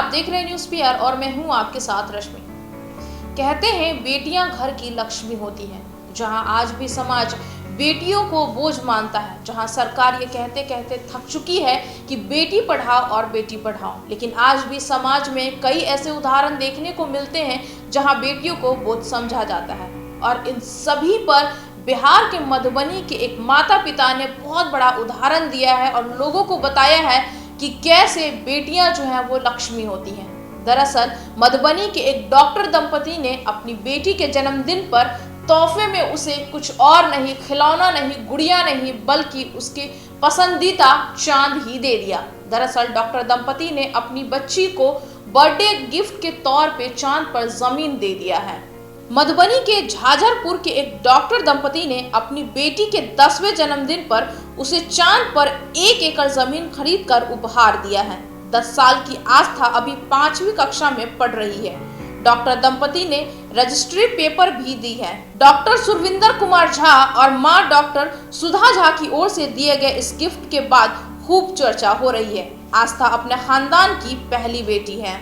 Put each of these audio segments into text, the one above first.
आप देख रहे हैं न्यूज़ पीआर और मैं हूं आपके साथ रश्मि। कहते हैं बेटियां घर की लक्ष्मी होती हैं। जहां आज भी समाज बेटियों को बोझ मानता है, जहां सरकार ये कहते कहते थक चुकी है कि बेटी पढ़ाओ और बेटी पढ़ाओ, लेकिन आज भी समाज में कई ऐसे उदाहरण देखने को मिलते हैं जहां बेटियों को बोझ समझा जाता है। और इन सभी पर बिहार के मधुबनी के एक माता पिता ने बहुत बड़ा उदाहरण दिया है और लोगों को बताया है कि कैसे बेटियां जो हैं वो लक्ष्मी होती हैं। दरअसल मधुबनी के एक डॉक्टर दंपति ने अपनी बेटी के जन्मदिन पर तोहफे में उसे कुछ और नहीं, खिलौना नहीं, गुड़िया नहीं, बल्कि उसके पसंदीदा चांद ही दे दिया। दरअसल डॉक्टर दंपति ने अपनी बच्ची को बर्थडे गिफ्ट के तौर पे चांद पर जमीन दे दिया है। मधुबनी के झाझरपुर के एक डॉक्टर दंपति ने अपनी बेटी के 10वें जन्मदिन पर उसे चांद पर 1 एकड़ जमीन खरीदकर उपहार दिया है। 10 साल की आस्था अभी 5वीं कक्षा में पढ़ रही है। डॉक्टर दंपति ने रजिस्ट्री पेपर भी दी है। डॉक्टर सुरविंदर कुमार झा और मां डॉक्टर सुधा झा की ओर से दिए गए इस गिफ्ट के बाद खूब चर्चा हो रही है। आस्था अपने खानदान की पहली बेटी है।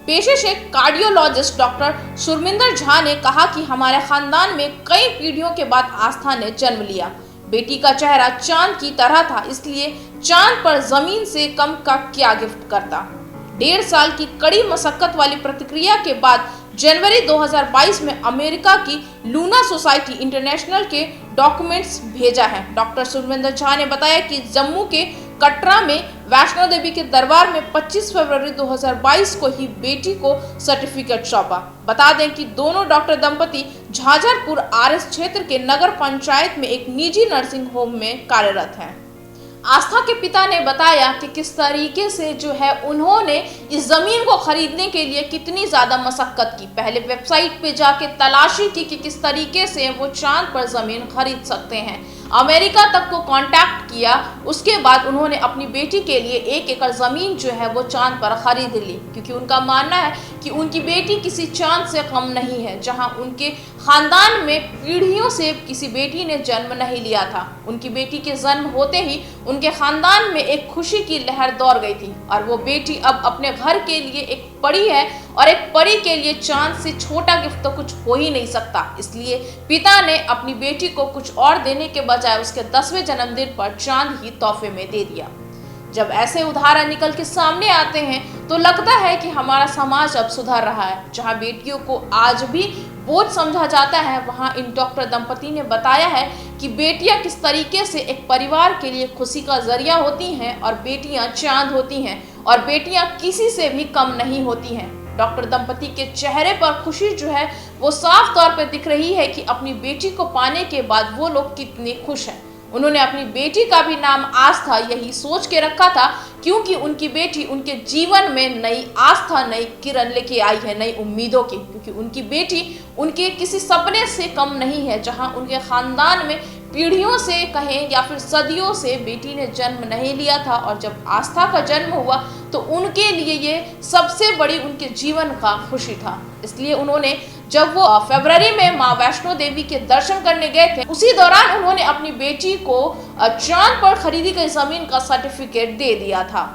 पेशे से कार्डियोलॉजिस्ट डॉक्टर सुरविंदर झा ने कहा कि हमारे खानदान में कई पीढ़ियों के बाद आस्था ने जन्म लिया। बेटी का चेहरा चांद की तरह था, इसलिए चांद पर जमीन से कम का क्या गिफ्ट करता। 1.5 साल की कड़ी मशक्कत वाली प्रतिक्रिया के बाद जनवरी 2022 में अमेरिका की लूना सोसाइटी इंटरनेशनल के डॉक्यूमेंट्स भेजा है। डॉक्टर सुरविंदर झा ने बताया कि जम्मू के कटरा में वैष्णो देवी के दरबार में 25 फरवरी 2022 को ही बेटी को सर्टिफिकेट सौंपा। बता दें कि दोनों डॉक्टर दंपति झाझरपुर आरएस क्षेत्र के नगर पंचायत में एक निजी नर्सिंग होम में कार्यरत हैं। आस्था के पिता ने बताया कि किस तरीके से जो है उन्होंने इस जमीन को खरीदने के लिए कितनी ज्यादा मशक्कत की। पहले वेबसाइट पे जाके तलाशी की कि किस तरीके से वो चांद पर जमीन खरीद सकते हैं। अमेरिका तक को कांटेक्ट किया। उसके बाद उन्होंने अपनी बेटी के लिए 1 एकड़ जमीन जो है वो चांद पर खरीद ली, क्योंकि उनका मानना है कि उनकी बेटी किसी चांद से कम नहीं है। जहां उनके खानदान में पीढ़ियों से किसी बेटी ने जन्म नहीं लिया था। उनकी बेटी के जन्म होते ही उनके खानदान में एक खुशी की लहर दौड़ गई थी और वो बेटी अब अपने घर के लिए एक परी है और एक परी के लिए चांद से छोटा गिफ्ट तो कुछ हो ही नहीं सकता। इसलिए पिता ने अपनी बेटी को कुछ और देने के बजाय उसके 10वें जन्मदिन पर चांद ही तोहफे में दे दिया। जब ऐसे उदाहरण निकल के सामने आते हैं तो लगता है कि हमारा समाज अब सुधर रहा है। जहां बेटियों को आज भी बोझ समझा जाता है, वहां इन डॉक्टर दंपति ने बताया है कि बेटियां किस तरीके से एक परिवार के लिए खुशी का जरिया होती हैं और बेटियां चांद होती हैं और बेटियां किसी से भी कम नहीं होती हैं। डॉक्टर दंपति के चेहरे पर खुशी जो है वो साफ तौर पर दिख रही है कि अपनी बेटी को पाने के बाद वो लोग कितने खुश हैं। उन्होंने अपनी बेटी का भी नाम आस्था यही सोच के रखा था, क्योंकि उनकी बेटी उनके जीवन में नई आस्था, नई किरण लेके आई है, नई उम्मीदों की। क्योंकि उनकी बेटी उनके किसी सपने से कम नहीं है। जहां उनके खानदान में पीढ़ियों से कहें या फिर सदियों से बेटी ने जन्म नहीं लिया था और जब आस्था का जन्म हुआ तो उनके लिए ये सबसे बड़ी उनके जीवन का खुशी था। इसलिए उन्होंने जब वो फरवरी में मां वैष्णो देवी के दर्शन करने गए थे, उसी दौरान उन्होंने अपनी बेटी को चांद पर खरीदी गई जमीन का सर्टिफिकेट दे दिया था।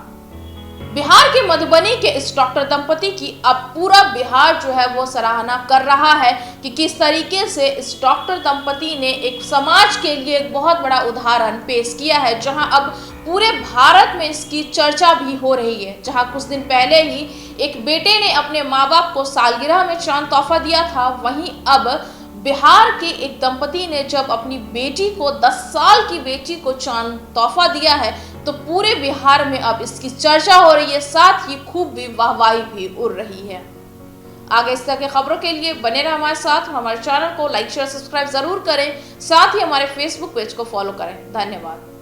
बिहार के मधुबनी के इस डॉक्टर दंपति की अब पूरा बिहार जो है वो सराहना कर रहा है कि किस तरीके से इस डॉक्टर दंपति ने एक समाज के लिए एक बहुत बड़ा उदाहरण पेश किया है। जहां अब पूरे भारत में इसकी चर्चा भी हो रही है। जहां कुछ दिन पहले ही एक बेटे ने अपने माँ बाप को सालगिरह में चांद तोहफा दिया था, वहीं अब बिहार के एक दंपति ने जब अपनी बेटी को 10 साल की बेटी को चांद तोहफा दिया है तो पूरे बिहार में अब इसकी चर्चा हो रही है, साथ ही खूब भी वाहवाही भी उड़ रही है। आगे इस तरह की खबरों के लिए बने रहे हमारे साथ। हमारे चैनल को लाइक शेयर सब्सक्राइब जरूर करें, साथ ही हमारे फेसबुक पेज को फॉलो करें। धन्यवाद।